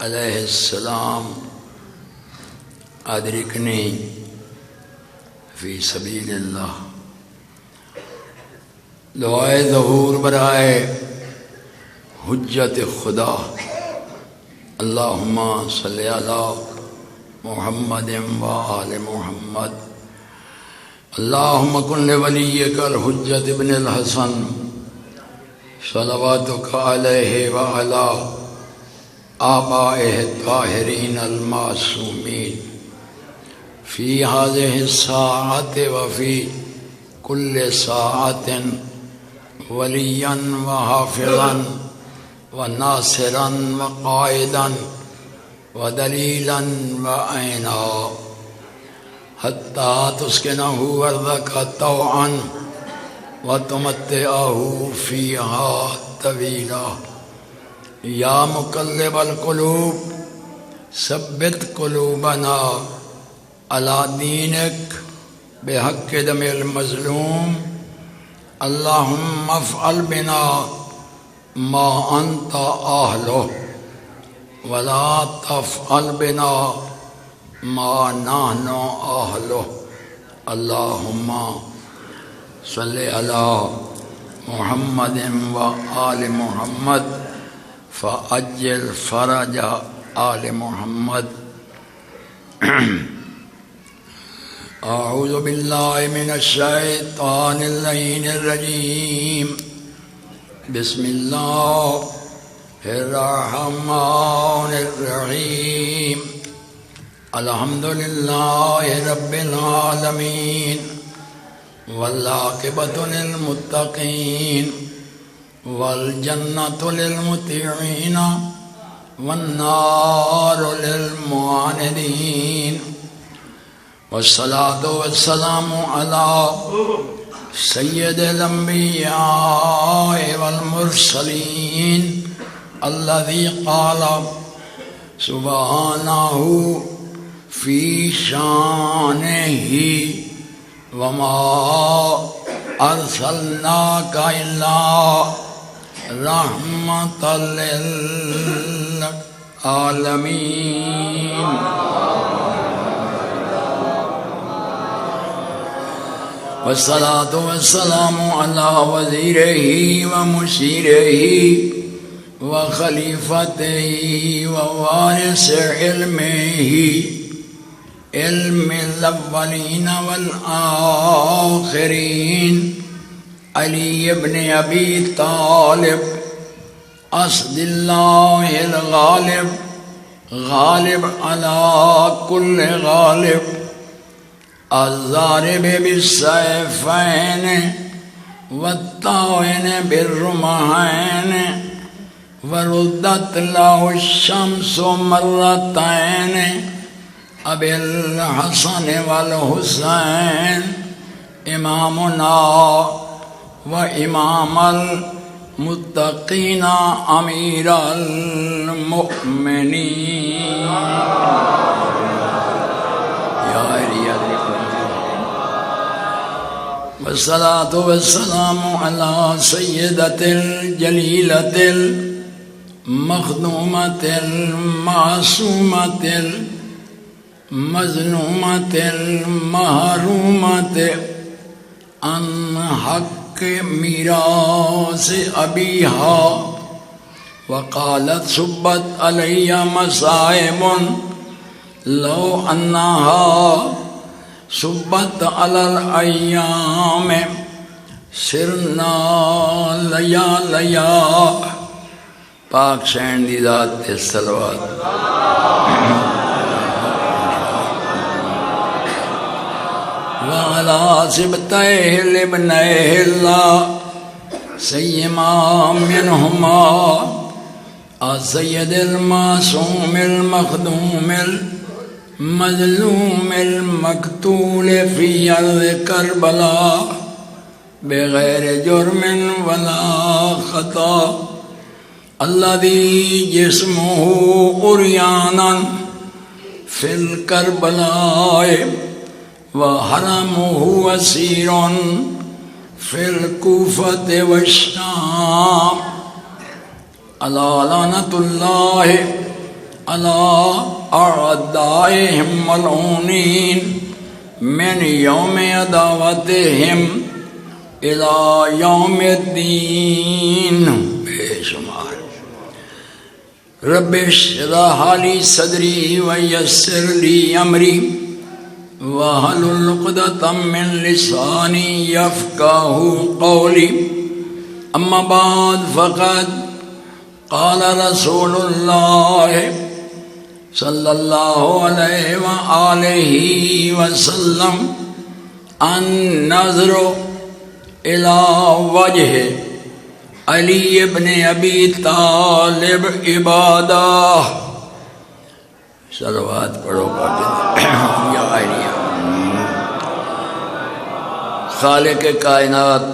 علیہ السلام ادرکنی فی سبیل اللہ. دعائے ظہور برائے حجت خدا. اللہم صلی علی محمد و آل محمد. اللہم کن لولیک الحجت ابن الحسن صلواتک علیہ وعلی آبائہ الطاہرین المعصومین فی هذه الساعة وفی کل ساعة ولیا وحافظا وناصرا وقائدا ودلیلا وعینا حتی تسکنہ ارضک طوعا وتمتعہ فیہا طویلا. یا مقلب القلوب ثبت قلوبنا علی دینک بحق دم المظلوم. اللہم افعل بنا ما انت اہلہ ولا تفعل بنا ما نحن اہلہ. اللہم صلی علی محمد و آل محمد فعجل فرج آل محمد. اعوذ باللہ من الشیطان اللعین الرجیم. بسم اللہ الرحمن الرحیم. الحمد للہ رب العالمین والعاقبۃ للمتقین والجنۃ للمطیعین والنار للمعاندین. والصلاة والسلام على سید الانبیاء والمرسلین الذی قال سبحانہ فی شانہ وما ارسلناک الا رحمۃ للعالمین. والصلاة والسلام على وزيره ومشيره وخليفته ووارث علمه علم الأولين والآخرين علي بن أبي طالب أسد الله الغالب غالب على كل غالب الضارب بالسيفين والطاعن بالرمحين وردت له الشمس مرتين أبي الحسن والحسين إمامنا وإمام المتقين أمير المؤمنين. والصلاة والسلام على سيدة الجليلة المخدومة المعصومة المظلومة المحرومة عن حق ميراث أبيها. وقالت سبت علي مصائب لو أنها سبت على الأيام سرنا لیا. پاک شین دی ذات تے صلوات. وعلى سبتيه لابنيه الله سيما منهما السيد المعصوم المخدوم مظلوم المقتول في أرض كربلاء بغير جرم ولا خطأ الذي جسمه عريانا في الكربلاء وحرمه أسير في الكوفة والشام. ألا لعنة الله على أعدائهم ملعونين من يوم عداوتهم إلى يوم الدين. بے شمار. رب اشرح لي صدري ويسر لي أمري واحلل عقدة من لساني يفقهوا قولي. أما بعد فقد قال رسول الله صلى الله عليه وآله وسلم النظر إلى وجه علی ابن ابی طالب عبادہ. صلوات پڑھو یا علی. خالق کائنات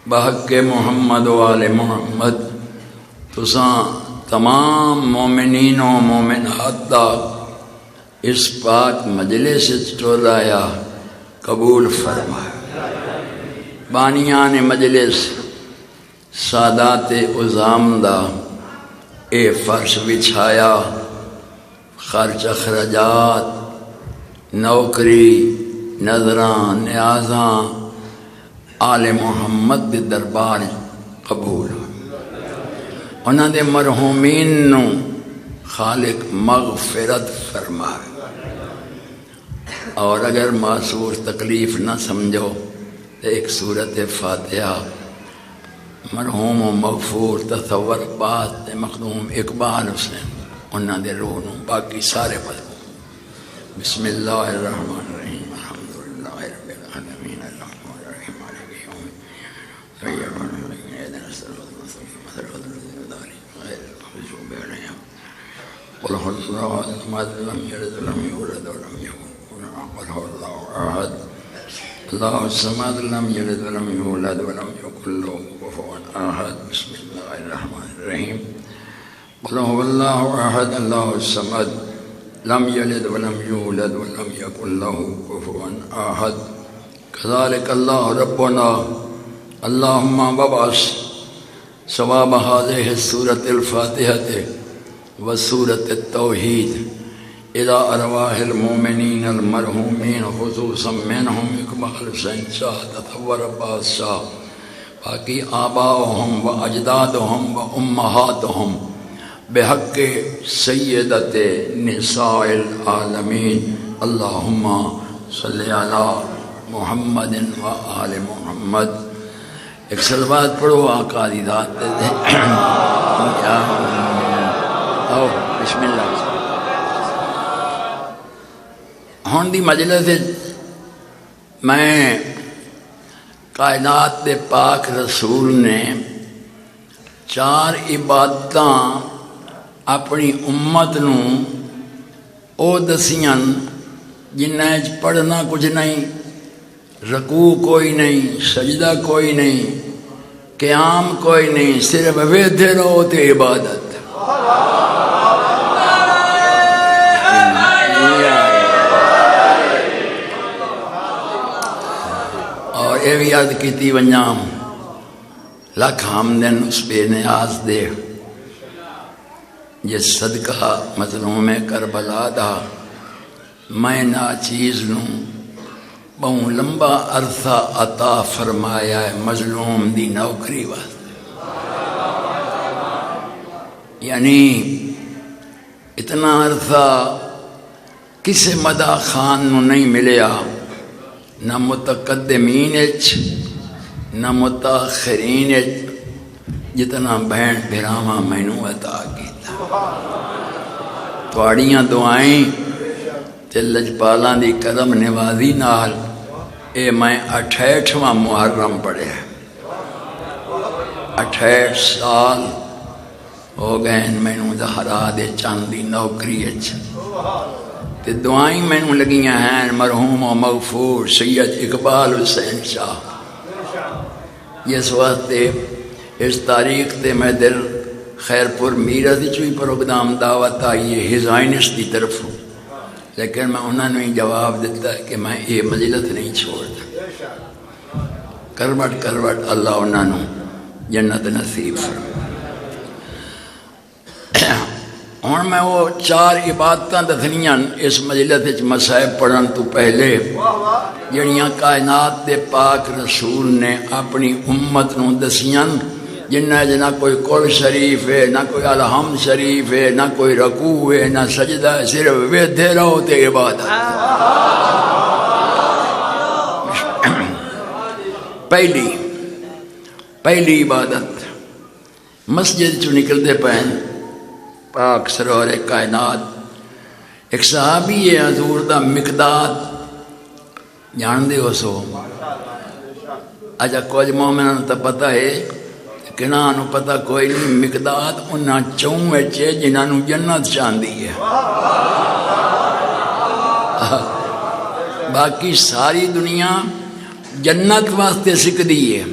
بحق محمد و آل محمد تساں تمام مومنین و مومنات دا اس پاک مجلس ٹورایا قبول فرما. بانیان مجلس سادات عظام دا اے فرش بچھایا. خرچ اخراجات نوکری نظراں نیازاں آل محمد دے دربار قبول. انہاں دے مرحومین نو خالق مغفرت فرما. اور اگر معصور تکلیف نہ سمجھو تو ایک سورت فاتحہ مرحوم و مغفور تصور بات مخدوم اقبال حسین انہاں دے روح نو باقی سارے پڑھو. بسم اللہ الرحمن الرحیم الحمدللہ رب العالمین الرحمن الرحیم مالک یوم الدین اهدنا الصراط المستقیم صراط الذین انعمت غیر المغضوب علیہم قل هو الله احد لم یلد ولم یولد ولم یکن له کفوا احد. اللہ الصمد لم یلد ولم یولد ولم یکن له کفوا احد. بسم اللہ الرحمن الرحیم قل هو الله احد اللہ الصمد لم یلد ولم یولد ولم یکن له کفوا احد. كذلك الله ربنا اللهم وابعث ثواب هذه السورة الفاتحة وسورة التوحيد إلى أرواح المؤمنين المرحومين خصوصا منهم إقبال حسين شاہ تصور عباس شاہ باقی آباؤهم وأجدادهم وأمهاتهم بحق سيدة نساء العالمين. اللهم صل على محمد وآل محمد. ایک صلوات پڑھو آقا دی ذات دے. آؤ بسم اللہ. ہون دی مجلس میں کائنات دے پاک رسول نے 4 عبادتاں اپنی امت نو او دسیاں جنہیں پڑھنا کچھ نہیں، رکوع کوئی نہیں، سجدہ کوئی نہیں، قیام کوئی نہیں، صرف ویدھے رہو تے عبادت. اور یہ بھی یاد کیتی ونجام لکھ حمدن اس بے نیاز دے جس صدقہ مظلوم کربلا دا میں ناچیز نوں بہوں لمبا عرصہ عطا فرمایا ہے مظلوم دی نوکری واسطے. یعنی اتنا عرصہ کسی مدح خان نو نہیں ملیا، نہ متقدمین نہ متاخرین جتنا بہن بھراواں مینوں عطا کیتا. تواڑیاں دعائیں تے لجپالاں دی کرم نوازی نال اے میں 68واں محرم پڑھیا. 68 سال ہو گئے مینوں زہرا دے چاند دی نوکری تے دعائیں مینوں لگیاں ہیں مرحوم و مغفور سید اقبال حسین شاہ. جس واسطے اس تاریخ تے میں دل خیر پور میرا دی چوئی پروگرام دعوت آئی ہے ہزائنس دی طرف، لیکن میں انہوں نے جواب دیتا ہے کہ میں یہ مجلس نہیں چھوڑتا. کروٹ کروٹ اللہ انہوں نے جنت نصیب فرما. ہوں میں وہ 4 عبادتاں دسنیاں اس مجلس مسائب پڑھن تو پہلے جڑیاں کائنات دے پاک رسول نے اپنی امت نو دسیاں، جنہ نہ کوئی قل شریف ہے، نہ کوئی الحمد شریف ہے، نہ کوئی رکوع ہے، نہ سجدہ ہے، صرف ویدھے رہو تے عبادت۔ پہلی عبادت مسجد چو نکلتے پہن پاک سرور کائنات ایک صحابی ہے حضور دا مقداد، جان دے ہو سو؟ اچھا کچھ مومنوں تو پتہ ہے، کنہاں پتہ کوئی نہیں۔ مقداد انہاں چوں وچے جنہاں نوں جنت چاندی ہے، باقی ساری دنیا جنت واسطے سکدی ہے،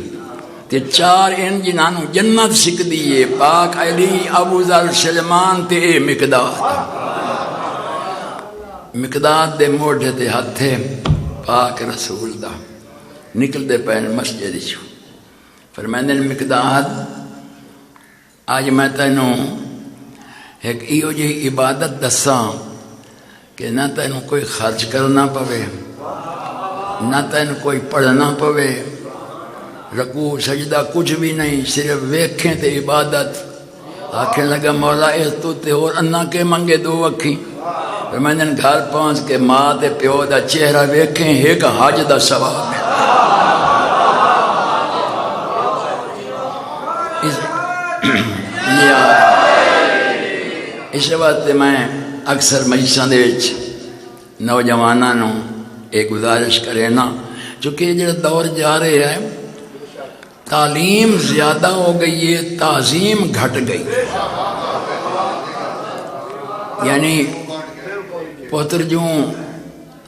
تے 4 ان جنہاں نوں جنت سکدی ہے، پاک علی، ابو ذر، سلمان تے اے مقداد دے موڈے تے ہتھے پاک رسول دا نکل دے پہن مسجد چوں۔ فرمائندے نے مقداد آج میں تینوں ایک ایو جی عبادت دساں کہ نہ تینوں کوئی خرچ کرنا پوے، نہ تینوں کوئی پڑھنا پوے، رکوع سجدہ کچھ بھی نہیں، صرف ویکھیں تے عبادت۔ آکھیں لگا مولا اس تو تے اور انا کے منگے 2 اکھی۔ فرمائندے نے گھر پہنچ کے ماں تے پیو دا چہرہ ویکھیں، ایک حج دا ثواب ہے۔ اس واسطے میں اکثر مجلساں دے وچ نوجواناں نوں ایک گزارش کرے نا، چونکہ یہ جڑا دور جا رہے ہے تعلیم زیادہ ہو گئی ہے، تعظیم گھٹ گئی۔ یعنی پوتر جو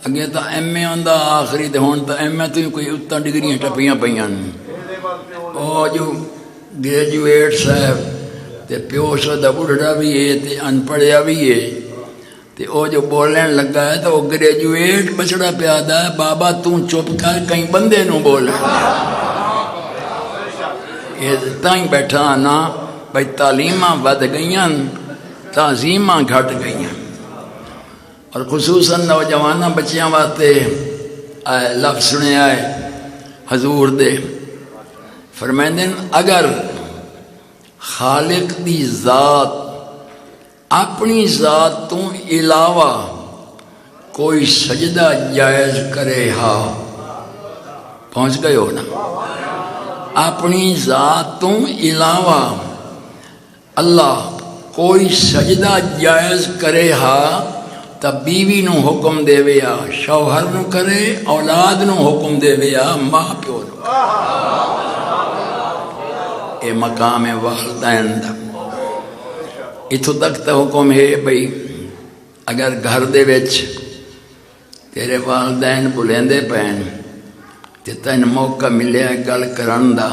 اگے تو ایم اے ہوندا آخری تے ہن تو ایم اے تو کوئی اتنا ڈگریاں ٹپیاں پیاں، او جو گریجویٹ صاحب تے پیو دا بڑھڑا بھی ہے تے ان پڑھیا بھی ہے، تے او جو بولن لگا ہے تو وہ گریجویٹ بچڑا پیادا ہے، بابا تو چپ کر کہیں بندے نو بول۔ یہ تائیں بیٹھا نا بھائی تعلیماں ود گئیاں، تعظیماں گھٹ گئیاں، اور خصوصاً نوجواناں بچیاں واسطے لفظ سنے آئے حضور دے، فرمائندے اگر خالق دی ذات اپنی ذات تو علاوہ کوئی سجدہ جائز کرے ہا، پہنچ گئے ہو نا، اپنی ذات تو علاوہ اللہ کوئی سجدہ جائز کرے ہا تب بیوی نو حکم دے ویا، شوہر نو کرے، اولاد نو حکم دے ویا، ماں پیو نو۔ اے مقام والدین دا اتھو تک تا حکم ہے بھئی اگر گھر دے وچ تیرے والدین بلیندے پین تے تین موقع ملے گل کرن دا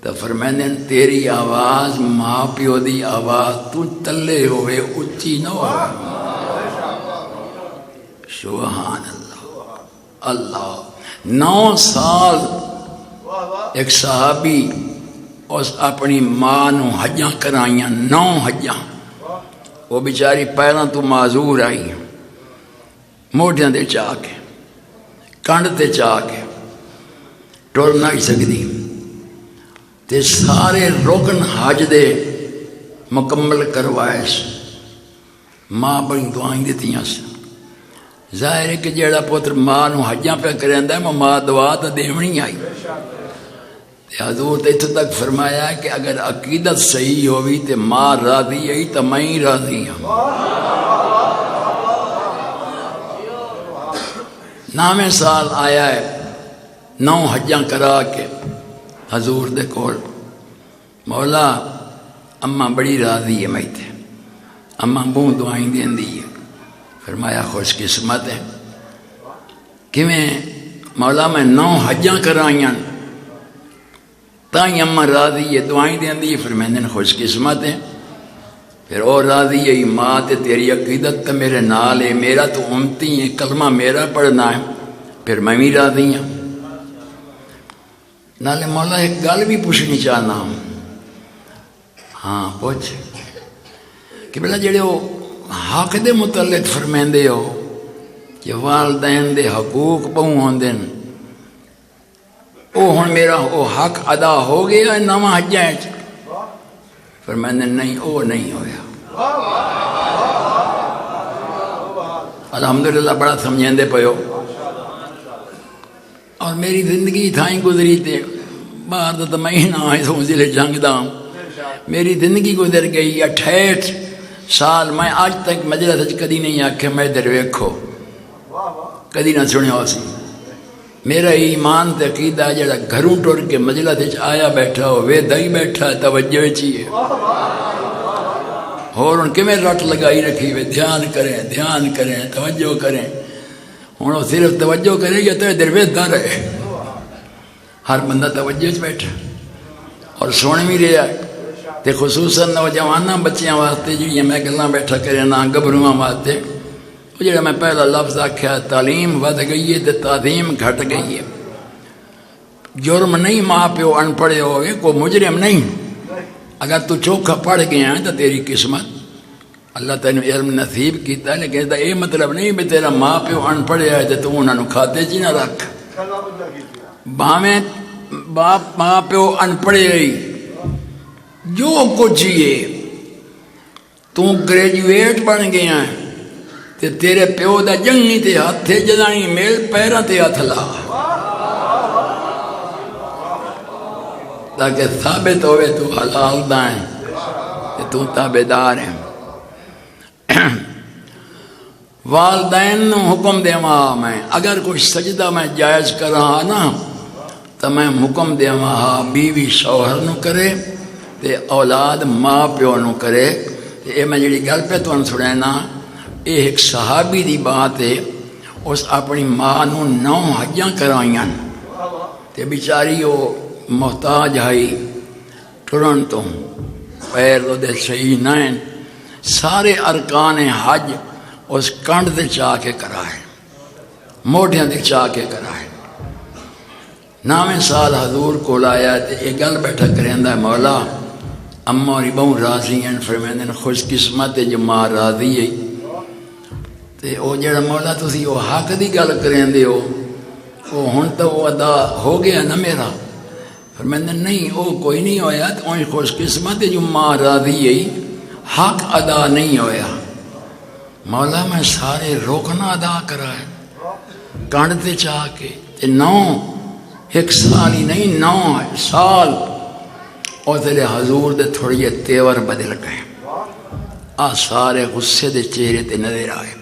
تو فرمائندے تیری آواز ماں پیو دی آواز تو تلے ہوئے اچھی نہ ہو۔ سبحان اللہ۔ اللہ 9 سال ایک صحابی اس اپنی ماں نو حجاں کرائیاں، 9 حجاں، وہ بیچاری پیراں تو معذور آئی، موڈیاں دے چاہ کے، کنڈ تے چاہ کے، ٹر نہ ہی سکتی، تے سارے رکن حج دے مکمل کروائے، ماں بڑی دعائیں دیتیاں سے۔ ظاہر ہے کہ جیڑا پتر ماں نو حجاں پہ کریندا ہے، ماں دعا تو دیونی آئی۔ حضور نے اتنے تک فرمایا کہ اگر عقیدت صحیح ہوئی تو ماں راضی ہے تو میں ہی راضی ہوں۔ 9ویں سال آیا ہے، 9 حجاں کرا کے حضور دے کول، مولا اماں بڑی راضی ہے میں تے، اماں بہت دعائیں دین دی ہے۔ فرمایا خوش قسمت ہے، کیویں؟ مولا میں 9 حجاں کرائیاں تائیں اماں راضی ہے، دعائیں دین دی۔ فرمائندے نے خوش قسمت ہے، پھر اور راضی ہے ماں تے تیری عقیدت تے میرے نال ہے، میرا تو امتی ہے، کلمہ میرا پڑھنا ہے، پھر میں بھی راضی ہوں۔ نالے مولا ایک گل بھی پوچھنی چاہنا ہوں۔ ہاں پوچھ۔ کہ بلا جڑے وہ حق دے متعلق فرمیندے ہو کہ والدین دے حقوق بہوں ہوندے ہیں، او ہن میرا او حق ادا ہو گیا ہے نواں حجاں وچ؟ فرماندے نہیں، او نہیں ہویا۔ الحمدللہ بڑا سمجھیندے پیو۔ اور میری زندگی تھائیں گزری تے باہر دا تو میں نہ آئے سو ضلع جنگ دا، میری زندگی گزر گئی 68 سال، میں آج تک مجلس کدی نہیں آکھے میں ادھر ویکھو، کدی نہ سنیا سی۔ میرا ایمان تے عقیدہ جڑا گھروں ٹر کے مجلس آیا بیٹھا ہو وے دائی بیٹھا توجہ چاہیے، اور ان کے میں رٹ لگائی رکھی وے دھیان کریں توجہ کریں۔ ہوں وہ صرف توجہ کرے گا تو ادھر ویدا رہے، ہر بندہ توجہ چ بیٹھا اور سن بھی رہا ہے۔ تے خصوصاً نوجوانوں بچیاں واسطے جڑیاں میں گلاں بیٹھا کرے نا گبروਆਂ واسطے، وہ جڑا میں پہلا لفظ آکھیا تعلیم ود گئی ہے تے تعظیم گھٹ گئی ہے۔ جرم نہیں ماں پیو ان پڑھے ہوئے، کوئی مجرم نہیں۔ اگر تو چوکھا پڑھ گیا ہے تو تیری قسمت، اللہ تینوں علم نصیب کیتا ہے، لیکن اس کا یہ مطلب نہیں بھی تیرا ماں پیو ان پڑھے ہے تو انہوں نے کھاتے چی نہ رکھ۔ باویں باپ ماں پیو ان پڑھے رہی جو کچھ یہ تو گریجویٹ بن گیا ہے تے تیرے پیو دا جنگی تے ہاتھ جدانی میل پیرا تے ہاتھ لا، تاکہ ثابت ہوئے تو حلال دائیں کہ تو تابعدار ہے۔ والدین نو حکم دیواں میں اگر کچھ سجدہ میں جائز کراں نا تو میں حکم دیواں بیوی شوہر نو کرے تے اولاد ماں پیو نو کرے۔ اے میں جڑی گل پہ تو سنینا، یہ ایک صحابی دی بات ہے، اس اپنی ماں نو 9 حجاں کرائیاں تے بیچاری وہ محتاج آئی ٹرن تو پیر دے صحیح نہیں، سارے ارکان حج اس کنڈ دے چاہ کے کرائے، موڈیاں دے چاہ کے کرائے۔ 9ویں سال حضور کو لایا تے یہ گل بیٹھا کریندا ہے مولا اماں اور بہوں راضی ہیں، فرمیندے خوش قسمت ہے جو ماں راضی ہے۔ تے او جڑا مولا تسی او حق دی گل کریندے ہو او ہن تو وہ ادا ہو گیا نا میرا؟ فرمیندے نہیں او کوئی نہیں ہویا، تو ان خوش قسمت ہے جو ماں راضی ہے، حق ادا نہیں ہویا۔ مولا میں سارے روکنا ادا کرائے کنڈ تے چاہ کے تے 9 ایک سال ہی نہیں 9 سال، اور تیرے حضور دے تھوڑی تیور بدل گئے، آ سارے غصے دے چہرے تے نظر آئے۔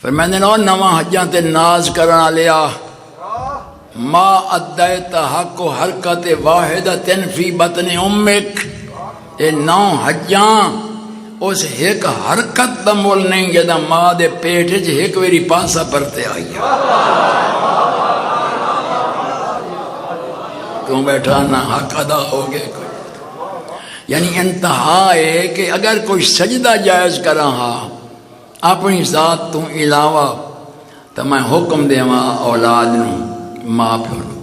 فرمیندے نو 9 حجاں تے ناز کرنا لیا، ما ادیت حق و حرکت واحدۃ فی بطن امک، یہ 9 حجاں اس ایک حرکت دا مول نہیں جدا ماں دے پیٹ وچ ایک ویری پاسا پرتے آئی ہے۔ تو بیٹھا نہ حق ادا ہو گئے کوئی، یعنی انتہا ہے کہ اگر کوئی سجدہ جائز کرا اپنی ذات تو علاوہ تو میں حکم دیواں اولاد نو ماں پیو نو۔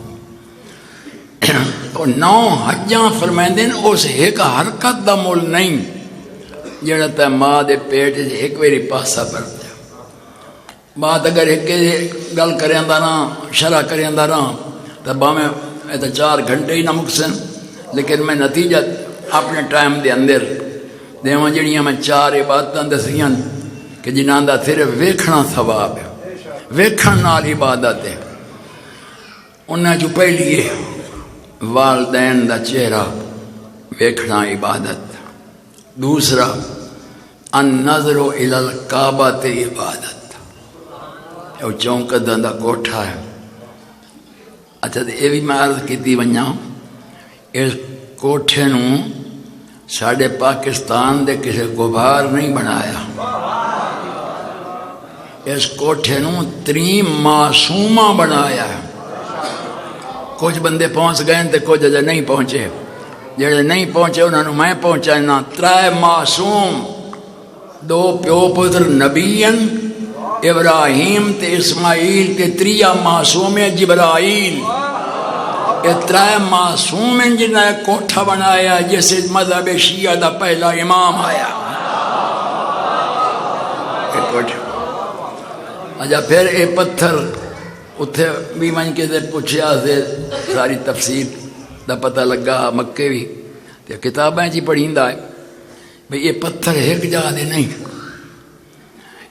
تو 9 حجاں فرمیندے اس ایک حرکت دا مول نہیں جڑا تے ماں دے پیٹ ایک ویری پاسا پرتے۔ بات اگر ایک گل کریندا نا شرح کریندا نا تو باویں تو 4 گھنٹے ہی نہ مکسن، لیکن میں نتیجہ اپنے ٹائم دے اندر دیواں جڑیاں میں 4 عبادتاں دسیاں کہ جنہاں دا صرف ویکھنا ثواب ہے، ویکھن نال عبادت ہے۔ انہاں جو پہلی ہے والدین دا چہرہ ویکھنا عبادت، دوسرا النظر الی الکعبہ عبادت، وہ چونکداں دا کوٹھا ہے۔ اچھا تو یہ بھی میں عرض کیتی ونجاں، اس کوٹھے نو ساڑھے پاکستان دے کسی غبار نہیں بنایا، اس کوٹھے نو 3 معصومہ بنایا ہے۔ کچھ بندے پہنچ گئے تے کچھ اجے نہیں پہنچے، جڑے نہیں پہنچے انہوں نے میں پہنچانا۔ 3 معصوم، 2 پیو پتر نبیین ابراہیم تے اسماعیل تے 3 معصوم جبرائیل، یہ 3 معصوم جنہیں کوٹھا بنایا جسے مذہب شیعہ دا پہلا امام آیا۔ اچھا پھر یہ پتھر اتنے بھی من کے پوچھا سے ساری تفصیل دا پتہ لگا مکے بھی تو کتابیں چی پڑھیندا ہے بھئی یہ پتھر ایک جگہ دے نہیں،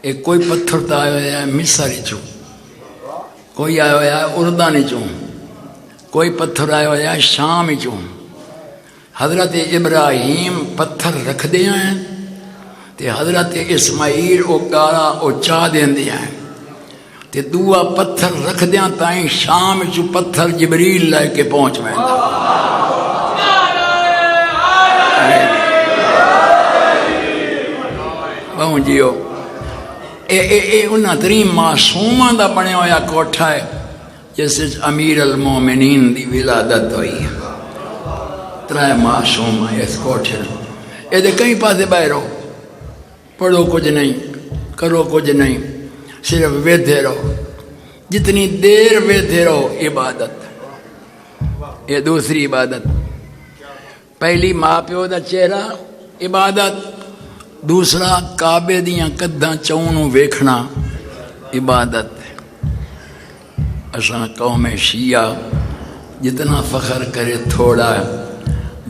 ایک کوئی پتھر تو آیا ہوا ہے مصر چوں، کوئی آیا ہوا ہے اردن چوں، کوئی پتھر آیا ہوا ہے شام چوں۔ حضرت ابراہیم پتھر رکھ دیا ہیں تے حضرت اسماعیل او کارا او چاہ دین دیا ہیں تے دعا پتھر رکھ دیا تائیں شام چو پتھر جبریل لے کے پہنچ میں بہن جیو اے انہاں ترین معصومہ دا بنے ہویا کوٹھا ہے جیسے امیر المومنین دی ولادت ہوئی ہے، ترائے معصوم ہے اس کوٹھے اے دے کہیں پاسے باہرو پڑھو کچھ نہیں کرو کچھ نہیں، صرف ویدھے رہو، جتنی دیر ویدھے رہو عبادت۔ یہ دوسری عبادت، پہلی ماں پیو دا چہرہ عبادت، دوسرا کعبے دیاں قداں چونوں ویکھنا عبادت۔ اساں قوم شیعہ جتنا فخر کرے تھوڑا ہے،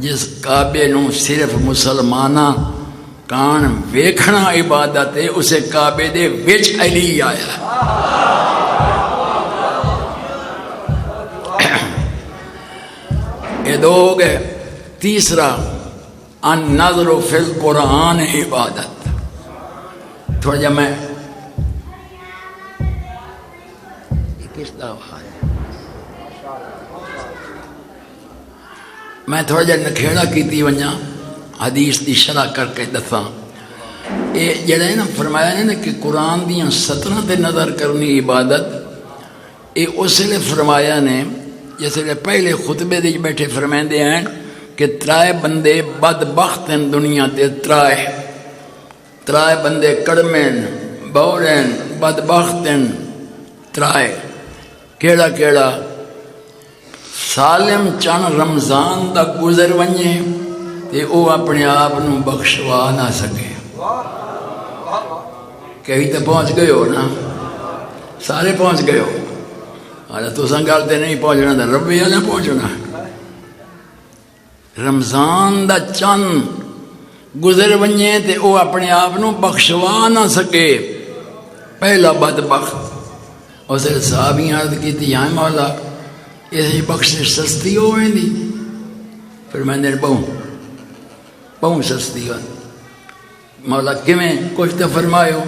جس کعبے نوں صرف مسلماناں کان ویکھنا عبادت ہے، اسے کعبے دے وچ علی آیا۔ یہ دو ہو گئے۔ تیسرا النظر فی القرآن عبادت۔ تھوڑا جا میں کس دعویٰ میں تھوڑا جا نکھیڑا کیتی ونجا حدیث دی شرح کر کے دساں۔ یہ جڑا ہے نا فرمایا ہے نا کہ قرآن دیاں 17 تے نظر کرنی عبادت، یہ اس لیے فرمایا نے جیسے پہلے خطبے دے بیٹھے فرمائندے ہیں کہ ترائے بندے بدبخت ہیں دنیا تے، ترائے بندے کڑمین بورین بدبخت ہیں ترائے۔ کیڑا کیڑا؟ سالم چن رمضان دا گزر ونجے تے او اپنے آپ نو بخشوا نہ سکے۔ کہیں تو پہنچ گئے ہو نا، سارے پہنچ گئے ہو، تو سنگال تے نہیں پہنچنا تھا، ربی والا پہنچنا۔ رمضان دا چند گزر ونجے تے او اپنے آپ نو بخشوا نہ سکے، پہلا بدبخت۔ اس نے صحابیاں عرض کی تھی یا مولا یہ بخشش سستی ہو ویندی؟ پھر میں نے بہوں سستی ہو۔ مولا کیویں؟ کچھ تو فرمایو۔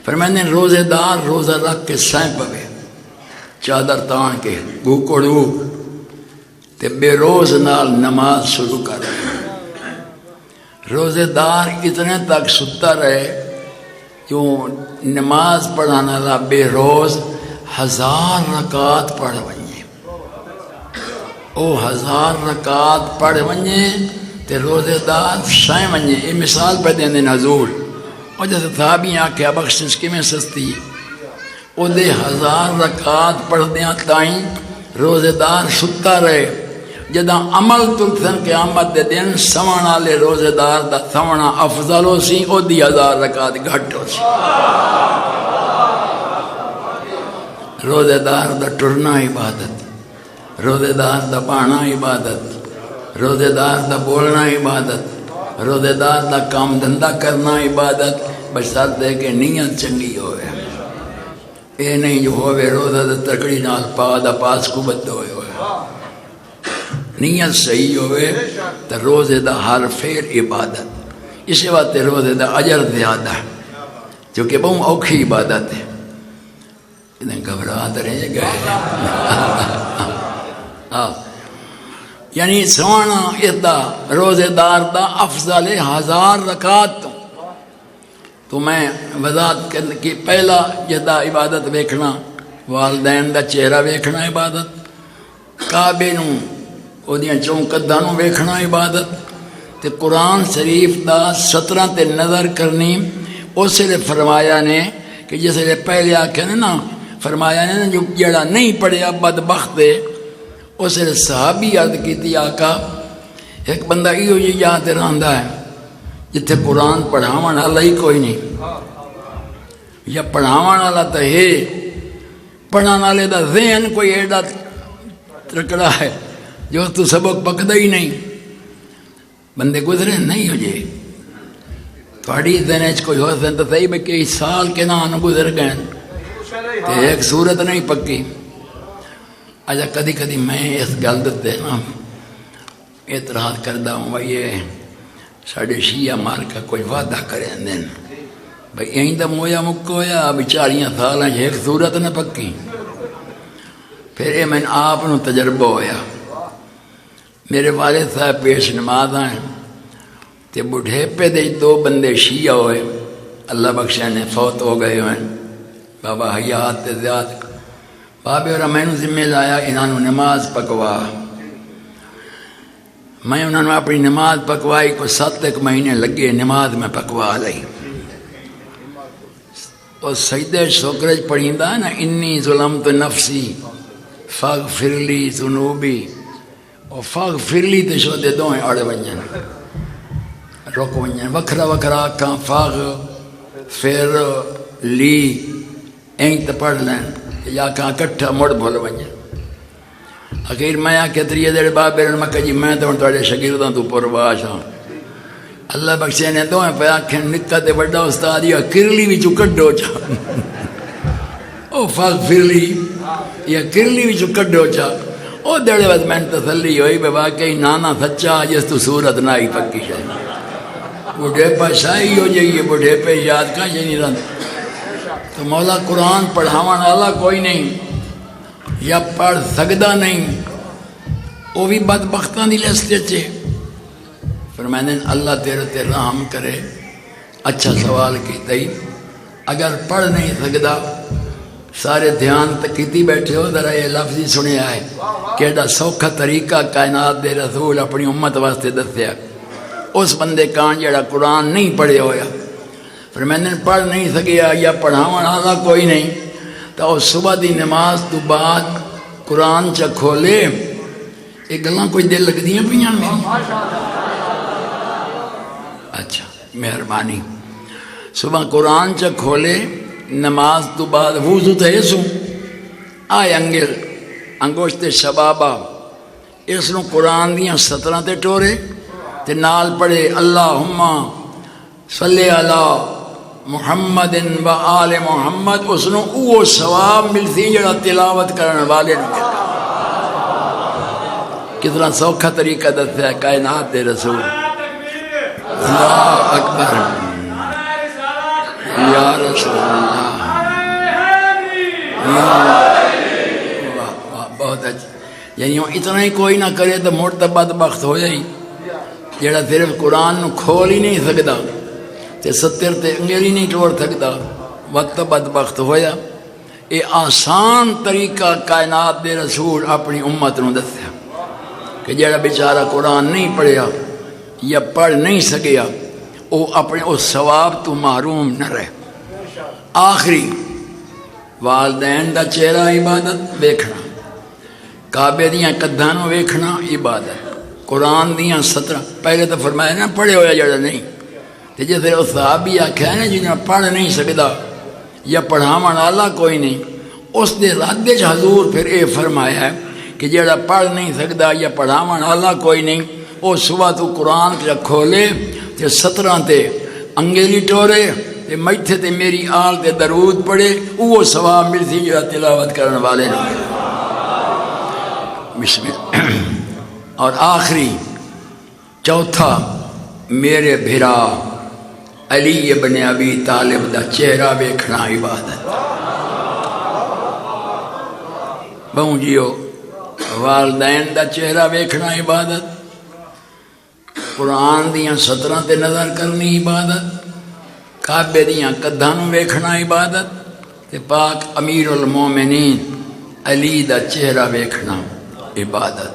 پھر میں نے روزے دار روزہ رکھ کے سائیں پوے، چادر تان کے گوکڑو تے بے روز نال نماز شروع کر رہے۔ روزے دار اتنے تک ستا رہے جو نماز پڑھانا لا بے روز 1000 رکعت پڑھ ونجے، او 1000 رکعت پڑھ ونجے تے روزے دار سائیں ونجے۔ یہ مثال پہ دیں دیں حضور، اور جیسے صحابی آکھیا بخشش کی میں سستی ہے، او دے 1000 رکعت پڑھ دیاں تائیں روزے دار ستا رہے۔ جدہ عمل تلسن قیامت دے دن سوانا لے روزے دار دا سوانا افضل ہو سی، او دی 1000 رکعت گھٹ ہو سی۔ روزے دار دا ٹرنا عبادت، روزے دار دا پانا عبادت، روزے دار دا بولنا عبادت، روزے دار دا کام دھندہ کرنا عبادت، بشرط دے کہ نیت چنگی ہوئے۔ اے نہیں جو ہوئے روزہ دا تکڑی نال پا دا پاس کو بد ہوئے، نیت صحیح ہوئے تو روزے دا ہر فعل عبادت۔ اسی واسطے روزے دا اجر زیادہ ہے، جو کہ بہت اوکھی عبادت ہے۔ اتنے گھبراہٹ رہے گئے یعنی سونا ادا روزے دار دا افضل 1000 رکعت۔ تو میں وضاحت کرنے کی پہلا جدا عبادت ویکھنا، والدین دا چہرہ ویکھنا عبادت، کعبے نوں او دیاں چونکداں نوں ویکھنا عبادت، تے قرآن شریف دا 17 تے نظر کرنی۔ اس لیے فرمایا نے کہ جس لیے پہلے آکھے نا فرمایا نے جو جڑا نہیں پڑھیا بدبخت ہے، اس لیے صحابی عرض کیتی آقا ایک بندہ ایو جی جہاں تے رہندا ہے جتھے قرآن پڑھاون والا ہی کوئی نہیں، یا پڑھاون والا تو ہے، پڑھن والے دا ذہن کوئی ایڈا ترکڑا ہے جو تو سبق پکدا ہی نہیں، بندے گزرے نہیں ہو جائے تھوڑی ذہن کوئی ہو سن تو صحیح بھئی کئی سال کے نام گزر گئے تے ایک صورت نہیں پکی۔ اچھا کدی کدی میں اس گل دے نا اعتراض کردا ہوں بھئی یہ ساڈے شیعہ مار کا کوئی وعدہ کرے دین بھئی یہیں تو مویا مک ہویا بیچاریاں سالاں ایک صورت نہ پکی، پھر یہ میں آپ نو تجربہ ہویا۔ میرے والد صاحب پیش نماز آئے تے بڑھیپے دے دو بندے شیعہ ہوئے، اللہ بخشے نے فوت ہو گئے ہوئے، بابا حیات تے زیاد بابے اور میں ذمہ لایا انہوں نماز پکوا، میں انہوں نے اپنی نماز پکوائی کو 7 مہینے لگے نماز میں پکوا لئی، اور سجدے شکرج پڑھیندا نا انی ظلمت نفسی فاغفر لی ذنوبی، اور فاغفر لی تے شو دے دوئیں اڑ ونجن رک ونجن وکھرا وکھرا آکھاں فاغفر لی این تے پڑھ لین یا کہاں کٹھا مڑ بھول ونجن۔ اخیر میں آکھے تریے دیر بابے نے مکہ جی میں تو تواڈے شاگرداں تو پرواز ہاں، اللہ بخشے نے دوئیں پہ آکھیں نکا تے بڑا استاد یا کرلی وچوں کڈو چا او فاغفر لی یا کرلی وچوں کڈو چا، او دیڑے وقت میں تسلی ہوئی بے واقعی نانا سچا جس تو صورت نہ ہی پکی ہے، بڑھے پہ شاہی ہو جائیے بڑھے پہ یاد کا یہ نہیں رہتا۔ تو مولا قرآن پڑھاون والا کوئی نہیں یا پڑھ سکدا نہیں، وہ بھی بدبختاں دی لسٹ چے۔ فرمائیں اللہ تیرے تے رحم کرے، اچھا سوال کیتا ہی، اگر پڑھ نہیں سکدا سارے دھیان تکیتی بیٹھے ہو ذرا یہ لفظ ہی سنیا ہے کیڑا سوکھا طریقہ کائنات دے رسول اپنی امت واسطے دسیا، اس بندے کان جڑا قرآن نہیں پڑھے ہویا، پھر میں نے پڑھ نہیں سکیا یا پڑھاون والا کوئی نہیں، تو اس صبح دی نماز تو بعد قرآن چا کھولے، یہ گلاں کوئی دل لگ دیاں پیاں میں؟ اچھا مہربانی، صبح قرآن چا کھولے نماز تو بعد وضو تے سوں آئے انگل انگوشت شبابہ اس نو قرآن دیاں 17 تے ٹورے تے نال پڑھے اللہم صلی علی محمد و آل محمد، اس نو او ثواب ملتی جڑا تلاوت کرنے والے نو ملتا۔ کتنا سوکھا طریقہ دسیا ہے کائنات دے رسول، اللہ اکبر یا رسول اللہ، بہت اچھا، یعنی اتنا ہی کوئی نہ کرے تو مڑ تو بدبخت ہو جائی، جڑا صرف قرآن نو کھول ہی نہیں سکدا تے 70 تے انگلی نہیں ٹوڑ سکدا، وقت بدبخت ہویا۔ یہ آسان طریقہ کائنات دے رسول اپنی امت نو دسیا کہ جڑا بیچارہ قرآن نہیں پڑھیا یا پڑھ نہیں سکیا وہ اپنے اس ثواب تو محروم نہ رہے۔ آخری والدین دا چہرہ عبادت ویکھنا، کعبے دیاں قداں نو ویکھنا عبادت، قرآن دیاں 17 پہلے تو فرمایا نا پڑھے ہویا جڑا نہیں، تے جیسے اس صحابی آکھیا نا جنہاں پڑھ نہیں سکدا یا پڑھاون والا کوئی نہیں، اس دے رد وچ حضور پھر اے فرمایا ہے کہ جڑا پڑھ نہیں سکدا یا پڑھاون والا کوئی نہیں، وہ صبح تو قرآن کھولے تے 17 تے انگلی ٹورے تے میٹھے تے میری آل تے درود پڑھے، وہ ثواب ملتی جڑا تلاوت کرنے والے نے۔ بسم اللہ۔ اور آخری چوتھا میرے بھرا علی ابن ابی طالب دا چہرہ ویکھنا عبادت۔ بہوں جیو والدین دا چہرہ ویکھنا عبادت، قرآن دیاں 17 تے نظر کرنی عبادت، کعبے دیاں قداں نو ویکھنا عبادت، تے پاک امیر المومنین علی دا چہرہ ویکھنا عبادت۔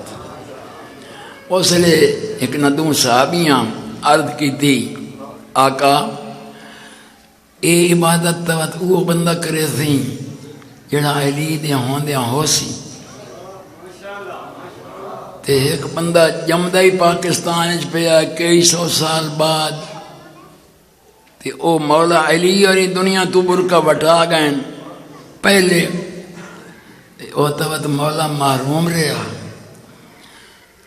اس لئے ایک ندوں صحابیاں عرض کی تھی آقا اے عبادت توت وہ بندہ کرے سی جڑا علی دے ہوندیاں ہو سی، تے ایک بندہ جمدہ ہی پاکستان پہ کئی 100 سال بعد تے او مولا علی اور دنیا تو برکہ وٹا گئے پہلے او تو مولا محروم رہا.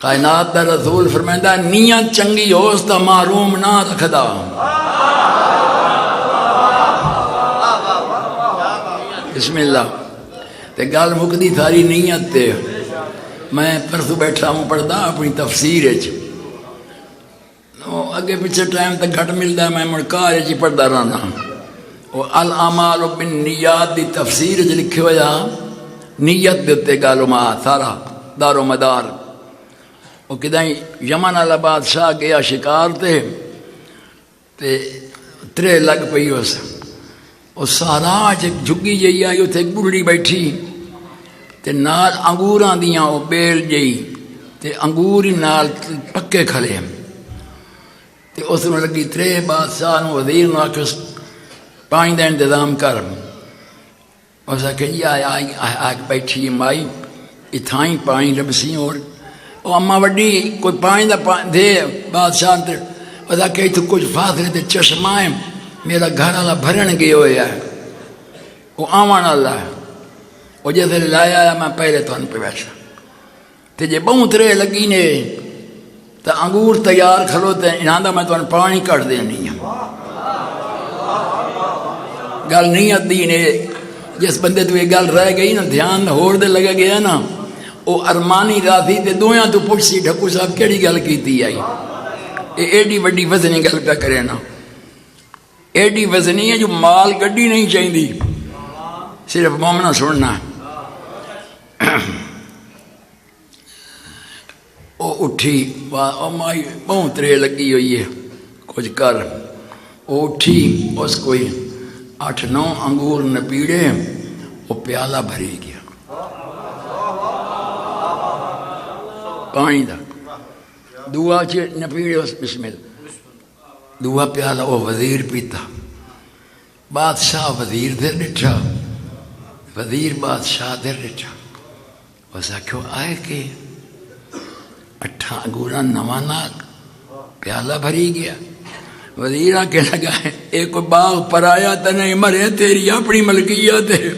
کائنات دا رسول فرمائندا نیت چنگی ہوس تا محروم نہ رکھدا. بسم اللہ. تے گل مکدی ساری نیت تے. میں پرسوں بیٹھا ہوں پڑھدا اپنی تفسیر وچ اگے پیچھے ٹائم تک گھٹ ملتا میں مڑکار چی پڑھتا رہنا. وہ الاعمال بالنیات دی تفسیر چ لکھے ہوا نیت دے تے گالو ما سارا دار و مدار. وہ کدائیں یمن والا بادشاہ گیا شکار تے ترے لگ پئی اس وہ سارا جھگی جئی آئی اتنے ایک بڑھڑی بیٹھی تے نال انگوراں دیاں وہ بیل جئی تے انگور ہی نال پکے کھلے. تے اس میں لگی ترے بادشاہ نو وزیر نو آکھس پانی دا انتظام کر. اس آکھے جی آگ بیٹھی مائی اتھائیں پانی لبسی اور او اما وڈی کوئی پانی دا دے بادشاہ تے اس آکھے تو کچھ فاصلے تے چشمائیں میرا گھر والا بھرن گئے ہوئے ہے وہ آوان اللہ ہے. وہ جیسے لایا ہے میں پہلے تو ان پہ بیٹھا تے جے بہت ترے لگی نے تو انگور تیار کھلوتے ہیں انہاں دا میں تو پانی کٹ دینی ہے. گل نیت دی نے جس بندے تو یہ گل رہ گئی نا دھیان ہور دے لگا گیا نا وہ ارمانی راضی تے دویاں تو پوچھ سی ڈھکو صاحب کیڑی گل کیتی آئی یہ ایڈی وڈی وزنی گل پہ کرے نا ایڈی وزنی ہے جو مال گڈی نہیں چاہیے صرف مومنہ سننا. وہ اٹھی مائی بہت ترے لگی ہوئی ہے کچھ کر. وہ اٹھی اس کوئی 8-9 انگور نپیڑے وہ پیالہ بھری گیا پانی دا. دعا نپیڑے اس بسم اللہ دعا پیالہ وہ وزیر پیتا. بادشاہ وزیر دے ڈٹھا وزیر بادشاہ دے ڈٹھا. اس آکھو آئے کہ 8 انگوراں نواں نال پیالہ بھری گیا. وزیر آکے لگا ہے ایک کوئی باغ پرایا تا نہیں مرے تیری اپنی ملکیت ہے.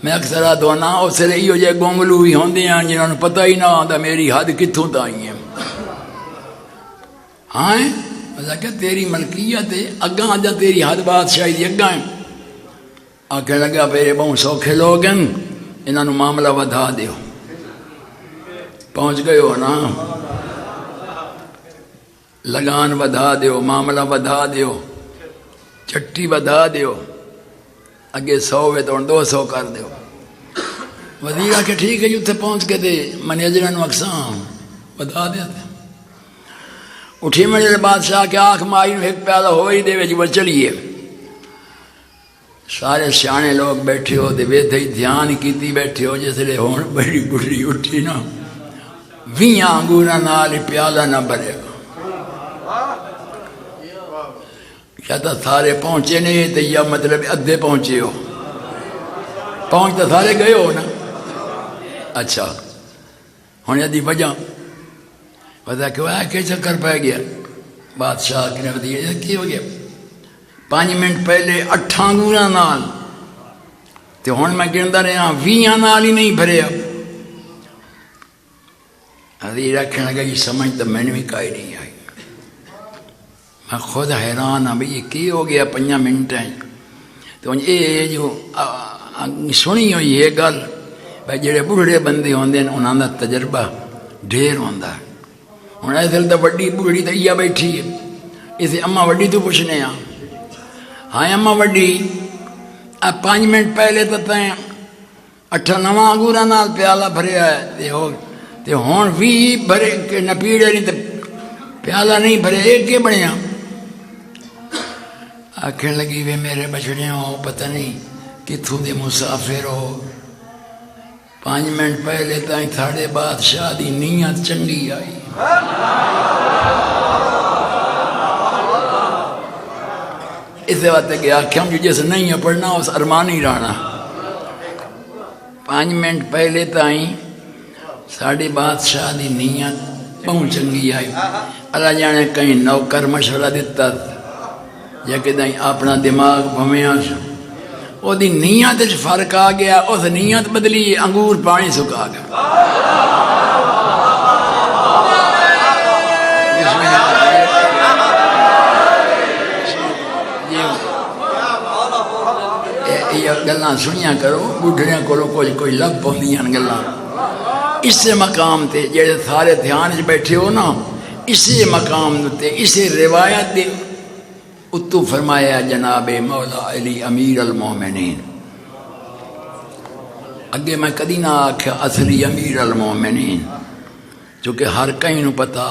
میں اکثر آدھونا اس سے رہی ہو جائے گونگلو بھی ہوندے ہیں جنہوں نے پتہ ہی نہ آدھا میری حد کتھوں تائی ہیں. ہاں میں کہ تیری ملکیت ہے اگاں جا تیری حد بادشاہی دی اگاں. آکے لگا میرے بہت سوکھے لوگ ہیں انہوں نے معاملہ ودھا دیو. پہنچ گئے ہو نا لگان ودھا دیو معاملہ ودھا دیو چٹی ودھا دیو اگے 100 ہے تو 200 کر دیو. وزیر آکے ٹھیک ہے جی اتنے پہنچ کے دے منیجرہ نو اقسام ودھا دیتے. اٹھی میرے بادشاہ کے آنکھ مائی نو ایک پیالہ ہو ہی دے وے جی وہ چلیے. سارے سیانے لوگ بیٹھے ہو دے وے تھے دھیان کیتی بیٹھے ہو جیسے لے ہون بڑی بڑی اٹھی نا 20 انگوراں نال پیالہ نہ بھرے گا. یا تو سارے پہنچے نہیں تو یا مطلب ادھے پہنچے ہو. پہنچ تو سارے گئے ہو نا. اچھا ہوں یدی وجہ پتا کیوں ہے کہ چکر پہ گیا. بادشاہ نے بتایا کی ہو گیا 5 منٹ پہلے 8 انگوراں نال تو ہوں میں گندا رہا 20 نال ہی نہیں بھرے. ابھی رکھنے لگا یہ سمجھ تو میں نے بھی کائی نہیں آئی. میں خود حیران ہاں بھئی یہ کی ہو گیا 5 منٹ ہیں. تو یہ جو سنی ہوئی ہے گل بھائی جڑے بڑھڑے بندے ہوندے ہیں انہاں دا تجربہ ڈھیر ہوندا ہے. ہوں ایسے تو وڈی بڑھڑی تو یہ بیٹھی ہے اسے اما وڈی تو پوچھنے ہاں ہاں اما وڈی 5 منٹ پہلے تو تیں 8-9 انگوراں نال پیالہ بھریا ہے تے ہوں 20 بھرے کہ نپیڑے نہیں تو پیالہ نہیں بھرے ایک کے بنیا. آکھیں لگی وے میرے بچڑے ہو پتہ نہیں کتھوں دے مسافر ہو 5 منٹ پہلے تائیں تھاڑے بادشاہ دی نیت چنگی آئی. اسے بات ہے کہ آکھیں جو جیسے نہیں پڑھنا اس ارمانی رانا 5 منٹ پہلے تائیں ساڑھے بادشاہ دی نیت بہت چنگی آئی. اللہ جانے کہیں نوکر مشورہ دیتا یا کدیں اپنا دماغ بھویاں وہ دی نیت وچ فرق آ گیا، اس نیت بدلی انگور پانی سکا گیا۔ یہ گلاں سنیا کرو، بڈھڑیاں کولوں کوئی لب پوندیاں گلاں۔ اسے مقام تے جڑے سارے دھیان وچ بیٹھے ہو نا، اسے مقام تے اسے روایت دے اتو فرمایا جناب مولا علی امیر المومنین۔ اگے میں کدی نہ آکھیا اصلی امیر المومنین، چونکہ ہر کہیں نو پتا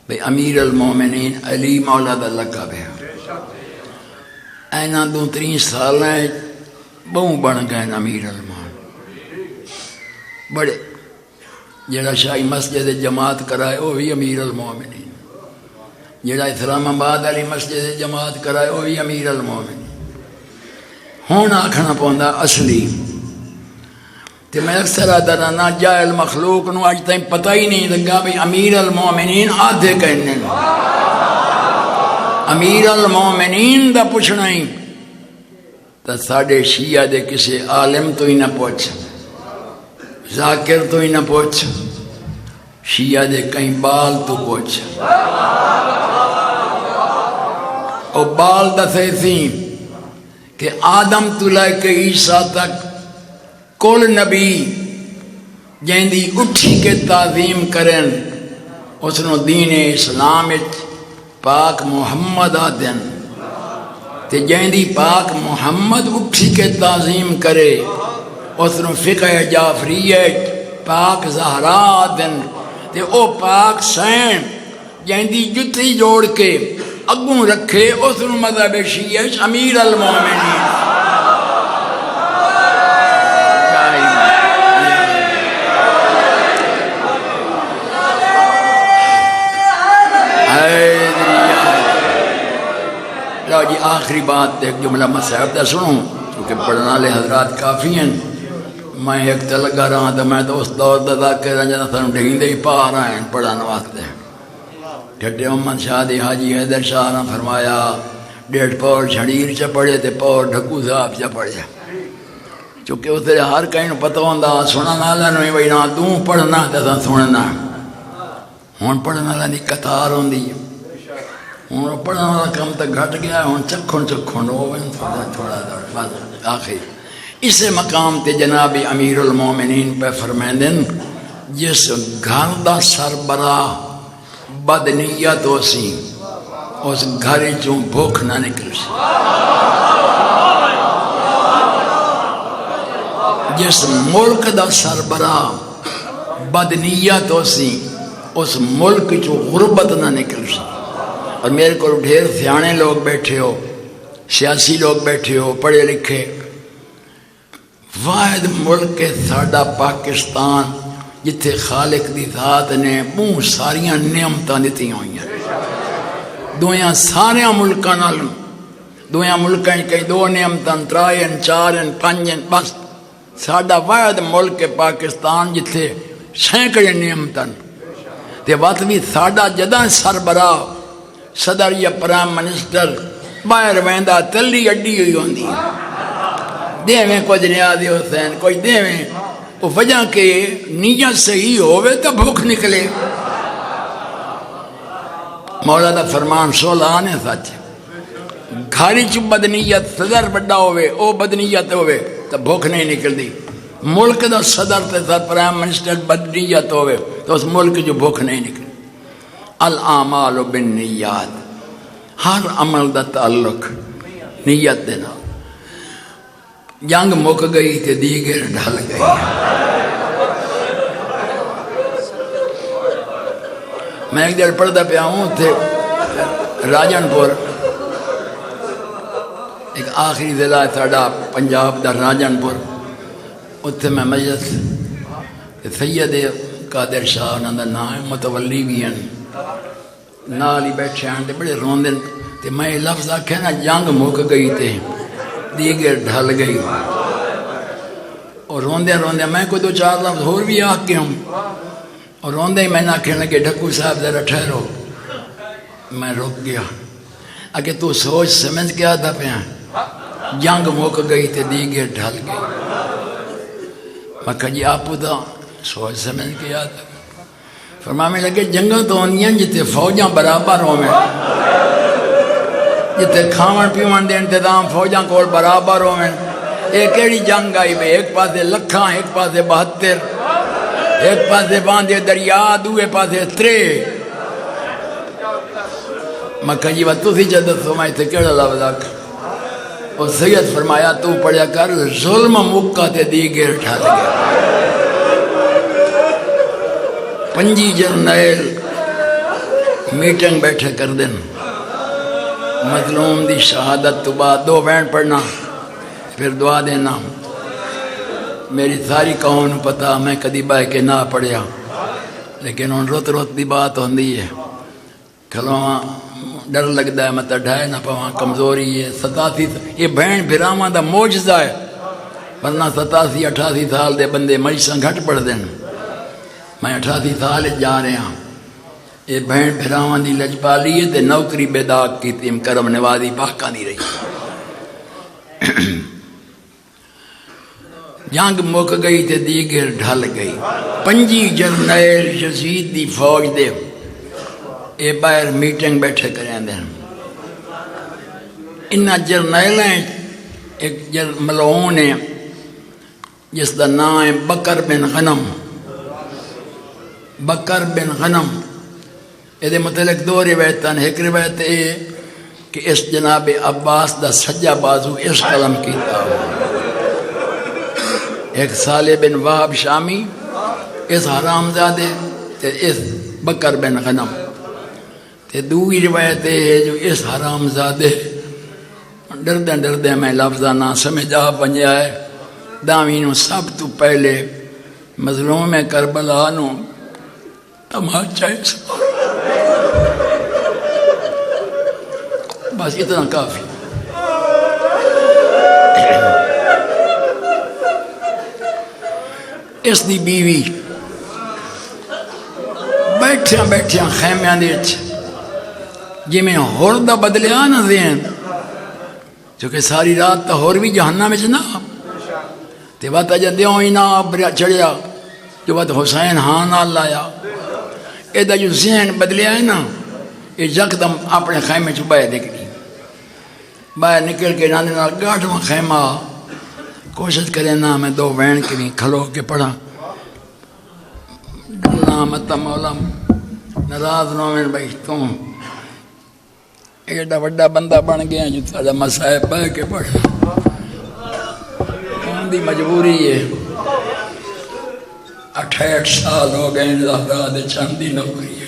بھئی امیر المومنین علی مولا دا لقب ہے۔ اینا 2-3 سال بہوں بن گئے امیر المومنین بڑے۔ جڑا شاہی مسجد جماعت کرائے وہ بھی امیر المومنین، جڑا اسلام آباد والی مسجد جماعت کرائے وہ بھی امیر المومنین۔ ہون آکھنا پوندا اصلی تے میں اکثر آدھا نا جاہل مخلوق نو اج تائیں پتہ ہی نہیں لگا بھی امیر المومنین آدھے کہنے نو۔ امیر المومنین دا پوچھنا ہی تا ساڑھے شیعہ دے کسے عالم تو ہی نہ پوچھ، ذاکر تو ہی نہ پوچھ، شیعہ دے کہیں بال تو پوچھ۔ او بال دسے سی کہ آدم تو لے کے عیسیٰ تک کل نبی جیندی اٹھی کے تعظیم کرن اس نو دین اسلام پاک محمد آدن، تے جیندی پاک محمد اٹھی کے تعظیم کرے اس نو فقہ جعفریہ پاک زہرا آدن، تے او پاک سین جیندی جتی جوڑ کے اگوں رکھے اس نو مذہب شیعہ امیر المومنین۔ لو جی آخری بات ایک جملہ مسائب دا سنوں کیونکہ پڑھنے والے حضرات کافی ہیں۔ میں ایک تے لگا رہا تھا، میں تو اس دور دا ذاکر جنا سن ڈھینڈے ہی پا رہا ہیں پڑھانے واسطے۔ ٹھڈے محمد شاہ دی حاجی حیدر شاہ نے فرمایا 1.5 پور جھڑیر چا پڑھے تے پور ڈھکو صاحب چا پڑھے، چونکہ اس طرح ہر کہیں پتہ ہوندا سنن والا نو بھئی نہ تو پڑھنا تے سننا۔ ہن پڑھن والا دی قطار ہوندی، ہن پڑھن والا کم تے گھٹ گیا، ہن چکھن ہوے تھوڑا بس آخری۔ اسے مقام تے جناب امیر المومنین پہ فرمائندن جس گھر دا سربراہ بدنیت ہو سی اس گھر چوں بھوک نہ نکل سی۔ جس ملک دا سربراہ بدنیت ہو سی اس ملک چوں غربت نہ نکل سی۔ اور میرے کو ڈھیر سیانے لوگ بیٹھے ہو، سیاسی لوگ بیٹھے ہو، پڑھے لکھے، واحد ملک کے ساڈا پاکستان جتھے خالق دی ذات نے بہت ساریاں نعمتاں دتی ہوئی ہیں۔ دویاں سارے ملکاں نال دویاں ملکاں کئی 2 نعمتاں 3 4 5 بس ساڈا واحد ملک پاکستان جتھے سینکڑے نعمتاں تے وقت بھی ساڈا جداں سربراہ صدر یا پرائم منسٹر باہر ویندا تلی اڈی ہوئی ہوندی دیویں کچھ نیاز حسین کوئی دیویں، وہ وجہ کہ نیت صحیح ہوئے تو بھوک نکلے۔ مولا دا فرمان سولان ہے سچ، گھاری چ بدنیت صدر بڑا ہوئے او بدنیت ہوئے تو بھوک نہیں نکلتی۔ ملک دا صدر تے پرائم منسٹر بدنیت ہوئے تو اس ملک جو بھوک نہیں نکلتی۔ الاعمال بالنیات، ہر عمل دا تعلق نیت دینا۔ جنگ مک گئی تے دیگر ڈھل گئی۔ میں ایک دیر پڑھتا پیا ہوں تھے راجن پور، ایک آخری ضلع ساڈا پنجاب دا راجن پور، اتنے میں مجلس سید قادر شاہ انہاں دا نام ہے، متولی بھی ہیں، نال ہی بیٹھے ہیں تے بڑے روندے تے میں لفظ آکھیا نا جنگ مک گئی تے دیگر ڈھل گئی، اور روندے روندے میں کوئی 2-4 لفظ اور بھی آکھ کے ہوں، اور روندے ہی میں نہ کہنے لگے ڈھکو صاحب ذرا ٹھہرو۔ میں رک گیا، اگے تو سوچ سمجھ کے آدھا پیا جنگ مک گئی تے دیگے ڈھل گئی. میں کہا جی آپ دا سوچ سمجھ کے آدھا. فرمانے لگے جنگاں تو ہوندیاں جتے فوجاں برابر ہوں میں، جتے کھاون پیون دے انتظام فوجاں کول برابر ہوں میں. ایک ایڑی جنگ آئی بے، ایک پاسے لکھاں، ایک پاسے 72، ایک پاسے باندھے دریا، دوے پاسے ترے. میں کہا جی تسی جدت ہو میں تے کیڑا لفظ آکھ. اور سید فرمایا تو پڑھیا کر ظلم مکہ تے دیگر ٹھل گیا. 5 جرنیل میٹنگ بیٹھے کر دیں، مظلوم دی شہادت تو بعد 2 وین پڑھنا پھر دعا دینا. میری ساری قوم پتا میں کدی بہ کے نہ پڑھیا، لیکن ان روت روت دی بات ہوندی ہے. کھلواں ڈر لگتا ہے مت ڈھائے نہ پواں، کمزوری ہے. 87 یہ بہن بھراواں دا معجزہ ہے، ورنہ 87-88 سال دے بندے مریضاں گھٹ پڑھ دین. میں 88 سال جا رہا ہوں. یہ بہن بھراواں دی لجپالی ہے تے نوکری بے داغ کیتی، کرم نوازی پاکاں دی رہی. جنگ مک گئی تے دیگر ڈھل گئی. 5 جرنیل یزید دی فوج دے اے باہر میٹنگ بیٹھے کریں دیں. انہاں جرنیلیں ایک ملعون ہے جس دا نام ہے بکر بن غنم. بکر بن غنم یہ متعلق 2 روایتاں. ایک روایت یہ کہ اس جناب عباس دا سجا بازو اس قلم کیتا. ایک صالح بن وہب شامی، اس حرامزادے تے اس بکر بن غنم. تے دوئی روایت ہے جو اس حرامزادے ڈردے ڈردے میں لفظہ نہ سمجھ آ ونجا ہے. داوینوں سب تو پہلے مظلوم کربلا نو تماچا بس اتنا کافی. اس دی بیوی بیٹھیاں بیٹھیاں خیمیاں دے جی میں ہور دا بدلیا نہ دین، چونکہ ساری رات تا ہور بھی جہنم میں نا تے وقت جدیوں ہی نہ چڑھیا جو وقت حسین ہاں نہ لایا. اے دا جو ذہن بدلیا ہے نا یہ یکدم اپنے خیمے چ باہر نکلی. باہر نکل کے نانے نال گاٹھواں خیمہ کوشش کرے نا میں 2 وین کے بھی کھلو کے پڑھا. ڈرنا مت مولا ناراض نہ ہوئے بھائی توں ایڈا وڈا بندہ بن گیا جو تھوڑا مسائب بہ کے پڑھ. ان دی مجبوری ہے. 68 سال ہو گئے زہرا چند دی نوکری ہے.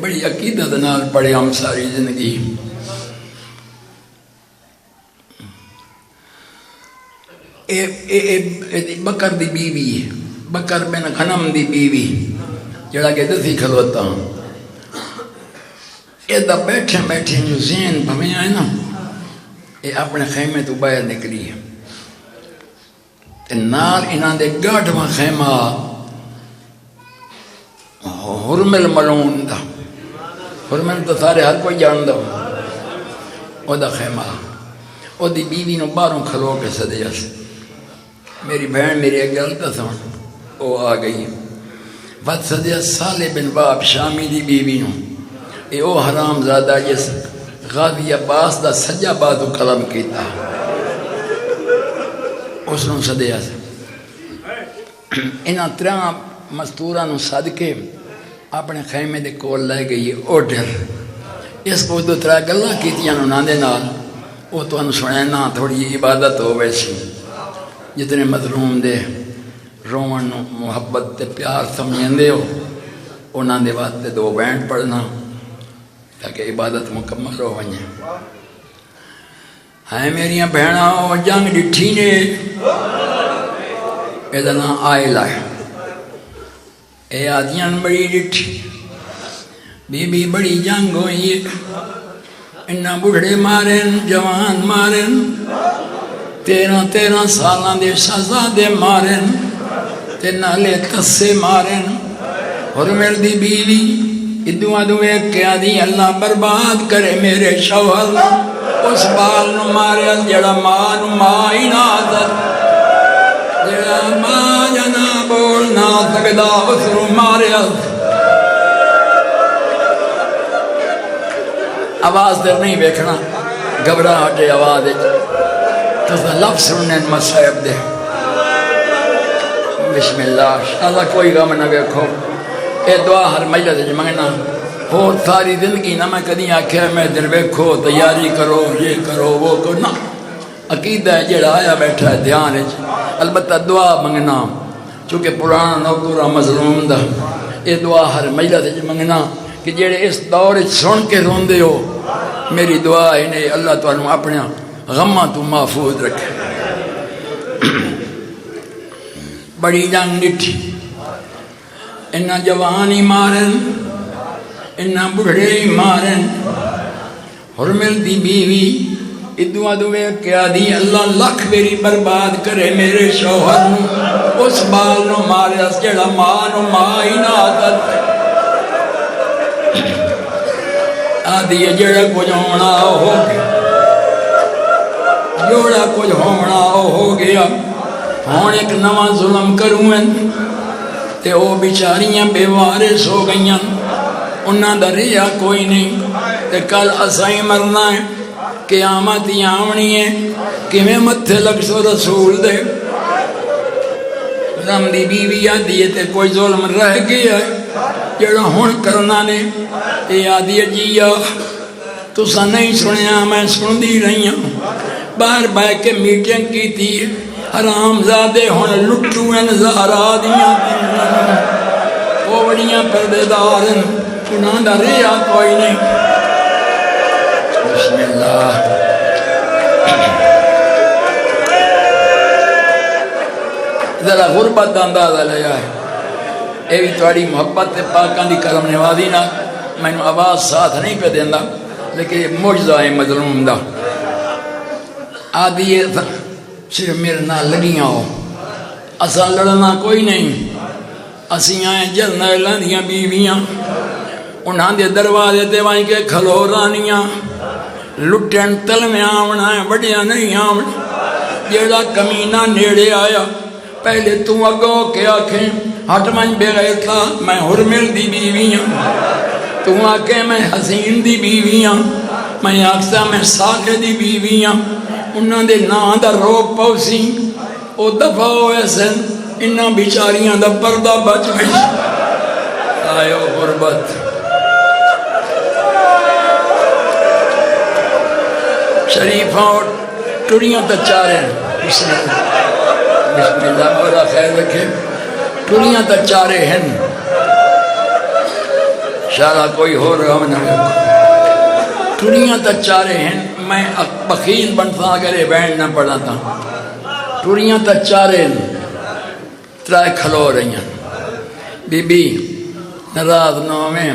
بڑی عقیدت نال پڑھے ہم ساری زندگی. بکر دی بیوی ہے، بکر بن غنم دی بیوی جڑا کہ دسی کھلوتا ہوں. یہ دا بیٹھے بیٹھے جو ذہن بھویں آئے نا یہ اپنے خیمے تو باہر نکلی ہے. نال انہاں دے گاٹھواں خیمہ ہرمل ملعون دا. ہرمل تو سارے ہر کوئی جان دا او دا خیمہ. او دی بیوی نو باہروں کھلو کے سدیا سے میری بہن میری ایک گل تو سن. او آ گئی بات سدیا صالح بن وہب شامی دی بیوی نو. اے او حرام زادہ جس غازی عباس دا سجا بازو قلم کیتا اس نو سدیا سے. انہاں 3 مستوراں نو سد کے اپنے خیمے دے کول لے گئی اوڈر. اس کو 2-3 گلاں کیتیاں نو ناندے نال وہ تو سننا تھوڑی عبادت ہو ویسی. جتنے مظلوم دے رومن محبت تے پیار سمجھندے ہو انہاں دے واسطے 2 وین پڑھنا تاکہ عبادت مکمل ہو ونجے. ہے میریاں بہناں جنگ ڈٹھی نے اے دا نام آئلہ ہے. اے آدیاں بڑی ڈٹھی بی بی بڑی جنگ ہوئی ہے. انہاں بڑھڑے مارن جوان مارن 13 سالاں دے شہزادے مارن تے نالے تسے مارن. ہرمل دی بیوی ادو ادو ایک کیا دی اللہ برباد کرے میرے شوہر اس بال نو مارے جڑا ماں نو ماں ہی نہ آتا جڑا ماں جنا بول نہ سکدا اس نو مارے آواز در نہیں بیکھنا گھبرا ہٹے آواز تو لفظ سننے مصائب دے بسم اللہ اللہ کوئی غم نہ بیکھو اے دعا ہر مجلس منگنا اور ساری زندگی نہ میں کدی آکھیا میں در بیکھو تیاری کرو یہ کرو وہ کرو نہ عقیدہ ہے جڑا آیا بیٹھا ہے دھیان ہے البتہ دعا منگنا چونکہ پرانا نوکرا مظلوم دا اے دعا ہر مجلس منگنا کہ جڑے اس دور سن کے روندے ہو میری دعا ہے نہیں اللہ تعالیٰ اپنے غمہ تو محفوظ رکھے بڑی جنگ نٹھی انہا جوانی مارن انہا بڑھڑے مارن حرمل دی بیوی ادو ادو کیا دی اللہ لکھ میری برباد کرے میرے شوہر نو اس بال نو مارے اس جڑا ماں نو ماں ہی نہ آتا آدھی جڑا کچھ ہونا ہو گیا جوڑا کچھ ہونا ہو گیا ہون ایک نواں ظلم کروں تے او بیچاریاں بے وارث ہو گئیاں انہاں دا ریا کوئی نہیں تے کل اسائیں مرنا ہے قیامت آونی ہے کہ میں متھے لگ سو رسول دے رم دی بیوی آدھی ہے تے کوئی ظلم رہ گیا ہے جڑا ہون کرنا نے اے آدھی جیا تو سا نہیں سنیا میں سن دی رہی ہوں باہر بہ کے میٹنگ کی تھی حرام زادے ہون لٹو زہرا دیاں وہ بڑیاں پردے دارن انہاں دا ریا کوئی نہیں بسم اللہ ذرا غربت دا اندازہ لیا ہے اے بھی تھوڑی محبت پاکاں دی کرم نوازی نہ میں نے آواز ساتھ نہیں پہ دیندہ لیکن یہ معجزہ ہے مظلوم دا آدھی صرف میرے نہ لگیاں ہو اسا لڑنا کوئی نہیں اسیاں جرنیلاں دیاں بیویاں انہاں دے دروازے تے وائیں کے کھلو رانیاں لٹن تل میں آونا ہے وڈیاں نہیں آونا جیڑا کمینہ نیڑے آیا پہلے تو اگو کے آکھیں ہٹ من بغیر تھا میں حرمل دی بیویاں تو آکھیں میں حسین دی بیویاں میں آکسا میں ساکھ دی بیویاں انہاں دے نام دا روپ پوسی او دفع ہوئے سن انہاں بیچاریاں دا پردہ بچ گئی آئے غربت شریفاں اور ٹڑیاں تچارے بسم اللہ مولا خیر رکھے ٹڑیاں تچارے ہیں شارہ کوئی ہو رہا ہم نہ ٹڑیاں تچارے ہیں میں بخیل بنتا کرے بینڈ نہ پڑا تھا ٹڑیاں تچارے ترائے کھلو رہی ہیں بی بی نراز نو میں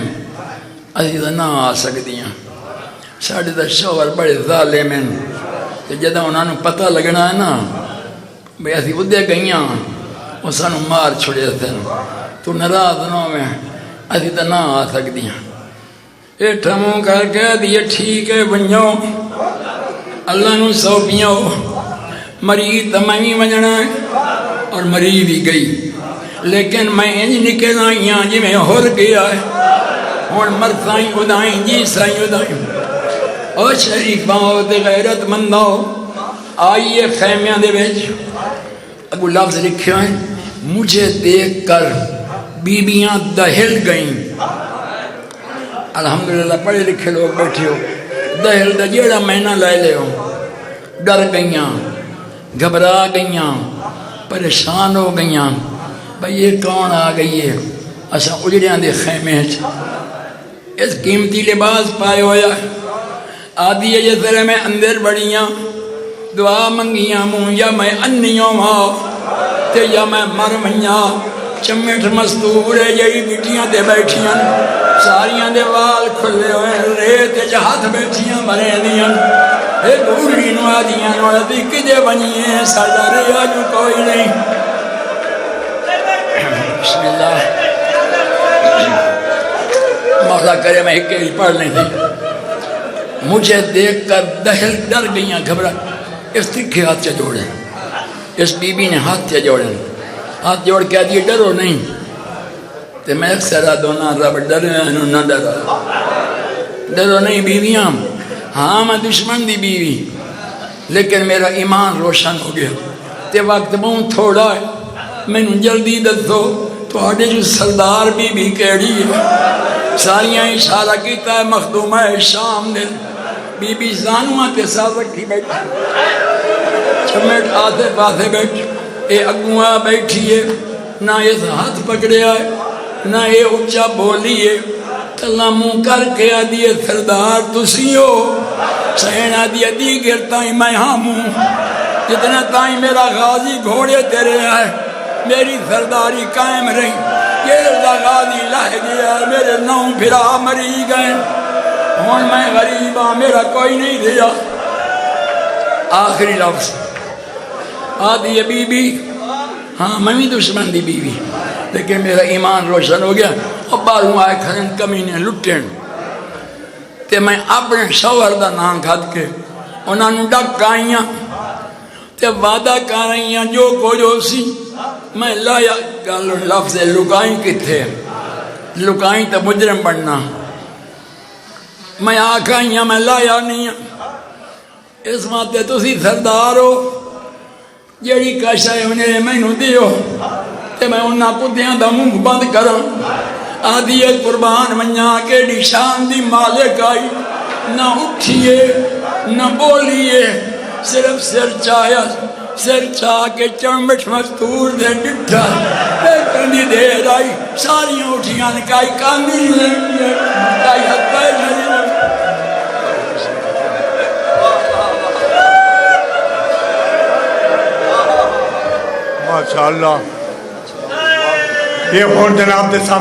عزیز نہ آ سکتی ہیں ساڑھے دا شوہر بڑے ظالم ہیں کہ جدہ انہوں نے پتہ لگنا ہے نا بھئی ایسی ادھے گئیاں وہ سانو مار چھوڑے تھے تو نراز نو میں ایسی تو نہ آ سکتی ہیں اے ٹھموں کر کے دیئے ٹھیک ہے بنیو اللہ نو سوپیو مریض تمامی بننا ہے اور مریض بھی گئی لیکن میں انج نکل آئیاں جی میں ہور گیا ہے اور مرسائیں ادائیں جی سائیں ادائیں اور شریفاں ہوتے غیرت مندہ آئیے خیمیاں دے بیچ ابو لفظ لکھے ہیں مجھے دیکھ کر بیبیاں دہل گئیں الحمدللہ پڑھے لکھے لوگ بیٹھے ہو دہل دا جیڑا مہینہ لے لے ہو ڈر گئیاں گھبرا گئیاں پریشان ہو گئیاں بھئی یہ کون آ گئی ہے اسا اجڑیاں دے خیمے اس قیمتی لباس پائے ہویا آدھی ہے یہ طرح میں اندر بڑیاں دعا منگیاں موں یا میں انیوں ماں تے یا میں مر منیاں چمٹ مستورے جڑی بیٹیاں دے بیٹھیاں ساریاں دے وال کھلے ہوئے ریت جہات بیٹھیاں مرے دیاں اے بوڑی نو آدیاں نو آدھی کجے بنیے ساڑا ریا جو کوئی نہیں بسم اللہ مولا کرے میں ایک ہی پڑھ لیں تھی. مجھے دیکھ کر دہل ڈر گئیاں گھبرا. اس تکھے ہاتھ سے جوڑے. اس بی بی نے ہاتھ سے جوڑے. ہاتھ جوڑ کے دیے ڈرو نہیں. تے میں اکثر دونا رب ڈرے انہوں نہ ڈرا. ڈرو نہیں بیویاں. ہاں میں دشمن دی بیوی لیکن میرا ایمان روشن ہو گیا. تے وقت بہت تھوڑا ہے. میں نے جلدی دسو تھوڑے جو سردار بی بی کیڑی ہے. ساریاں اشارہ کیتا ہے مخدومہ شام دے. بی بی زانوہ تے ساتھ رکھی بیٹھی. چمیٹ آتے پاتے بیٹھ. اے اگوہ بیٹھی ہے. نہ یہ ہاتھ پکڑے آئے نہ یہ اچھا بولی ہے. اللہ منہ کر کے آدھی سردار تسی ہو. سین آدھی دی گرتا ہی میں ہاں منہ. جتنا تائیں میرا غازی گھوڑے تیرے آئے میری سرداری قائم رہی. یہ غازی لہ گیا میرے نو پھرا مری گئے. ہون میں غریب ہاں میرا کوئی نہیں دیا. آخری لفظ آدھی بی بی. ہاں میں بھی دشمن دی بیوی لیکن میرا ایمان روشن ہو گیا. اور باروں آئے کھڑے کمینے لٹیں. تے میں اپنے شوہر دا نام کھد کے انہوں نے ڈک آئیاں تے وعدہ کر رہیاں جو کو جو سی. میں لایا گل لفظ لکائیں کتھے. لکائیں تو مجرم بننا. میں آکھائیاں میں لایا نہیں. اس ماتے تسی سردار ہو. جیڑی کاشا ہے انہیں میں نو دیو تے میں انہاں کدیاں دا منہ بند کروں. آدھی قربان منیا کے نشان دی مالک آئی. نہ اٹھیے نہ بولیے صرف سر چایا. سر چاہ کے چمٹ مستور دے ڈٹھا. کندی دیر آئی ساریاں اٹھیاں نکائی کاندی نکائی حد پہ نہیں. ماشاءاللہ. یہ فون جناب دے سامنے